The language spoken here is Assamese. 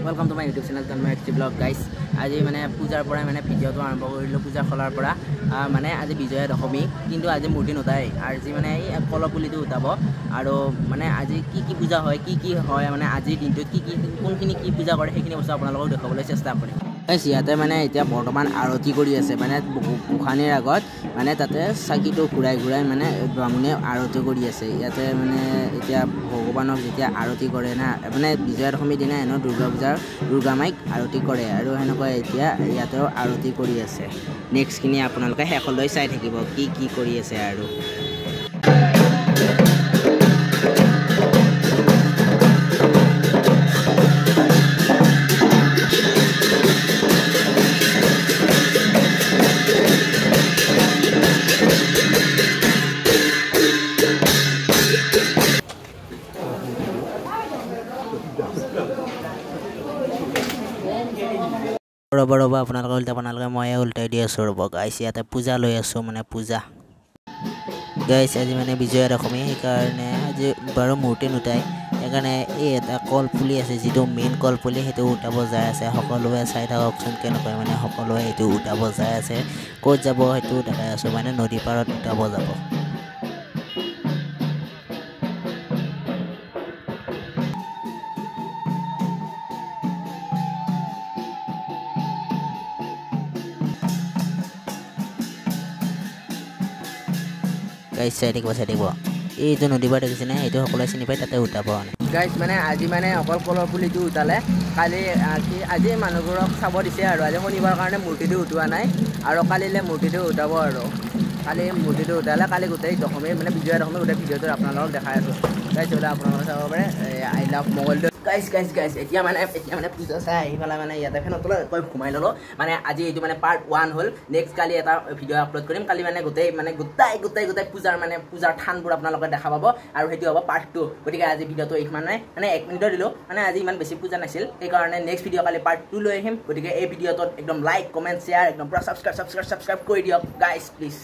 Welcome to my YouTube channel Tanmay Vlog guys. আজি মানে পূজাৰ পৰা মানে ভিডিওটো আৰম্ভ কৰিলো পূজা খলাৰ পৰা মানে আজি বিজয়া দশমী কিন্তু আজি মূৰ্তি নতাই আজি মানে এই কলপুলিটো উঠাব আৰু মানে আজি কি পূজা হয় কি হয় মানে আজি দিনটোত কি কোনখিনি কি পূজা কৰে সেইখিনি বস্তু আপোনালোকক দেখাবলৈ চেষ্টা কৰিম গাইস ইয়াতে মানে এতিয়া বৰ্তমান আৰতি কৰি আছে মানে গোখানীৰ আগত মানে তাতে চাকিটো ঘূৰাই মানে ব্ৰাহ্মণে আৰতি কৰি আছে ইয়াতে মানে এতিয়া ভগৱানক যেতিয়া আৰতি কৰে না মানে বিজয়া দশমীৰ দিনা এনো দুৰ্গা মাইক আৰতি কৰে আৰু হেনকৈ এতিয়া ইয়াতেও আৰতি কৰি আছে নেক্সট কিনি আপোনালোকে হেকলৈ চাই থাকিব কি কৰি আছে আৰু ৰব আপোনালোকে মই উল্টাই দি আছো ৰব গাইস ইয়াতে পূজা লৈ আছো মানে পূজা গাইস আজি মানে বিজয়া দশমী সেইকাৰণে আজি বাৰু মূৰ্তি নুটাই সেইকাৰণে এই এটা কলপুলি আছে যিটো মেইন কলপুলি সেইটো উঠাব যায় আছে সকলোৱে চাই থাককচোন কেনেকৈ মানে সকলোৱে এইটো উঠাব যায় আছে ক'ত যাব সেইটো দেখাই আছো মানে নদী পাৰত উঠাব যাব গাইস চাই থাকিব এইটো নদী পাৰ দেখিছে না এইটো সকলোৱে চিনি পাই তাতে উঠাব গাইস মানে আজি মানে অকল কলৰ পুলিটো উঠালে কালি আজি মানুহবোৰক চাব দিছে আৰু আজি শনিবাৰ কাৰণে মূৰ্তিটো উঠোৱা নাই আৰু কালিলে মূৰ্তিটো উঠাব আৰু কালি মূৰ্তিটো উঠালে কালি গোটেই দশমী মানে বিজয়া দশমী গোটেই ভিডিঅ'টো আপোনালোকক দেখাই আছো গাইস ওলা আপোনালোকে চাব পাৰে আই লাভ মোবাইলটো গাইস এতিয়া মানে পূজা চাই আহি পেলাই মানে ইয়াতে ফেনত তলত ঘুমাই ল'লো মানে আজি এইটো মানে পাৰ্ট 1 হ'ল নেক্সট কালি এটা ভিডিঅ' আপলোড কৰিম কালি মানে গোটেই পূজাৰ থানবোৰ আপোনালোকে দেখা পাব আৰু সেইটো হ'ব পাৰ্ট 2 গতিকে আজি ভিডিঅ'টো মানে 1 মিনিটৰ দিলো মানে আজি ইমান বেছি পূজা নাছিল সেইকাৰণে নেক্সট ভিডিঅ' কালি পাৰ্ট 2 লৈ আহিম গতিকে এই ভিডিঅ'টোত একদম লাইক কমেণ্ট শ্বেয়াৰ একদম পুৰা সাবস্ক্ৰাইব কৰি দিয়ক গাইস প্লিজ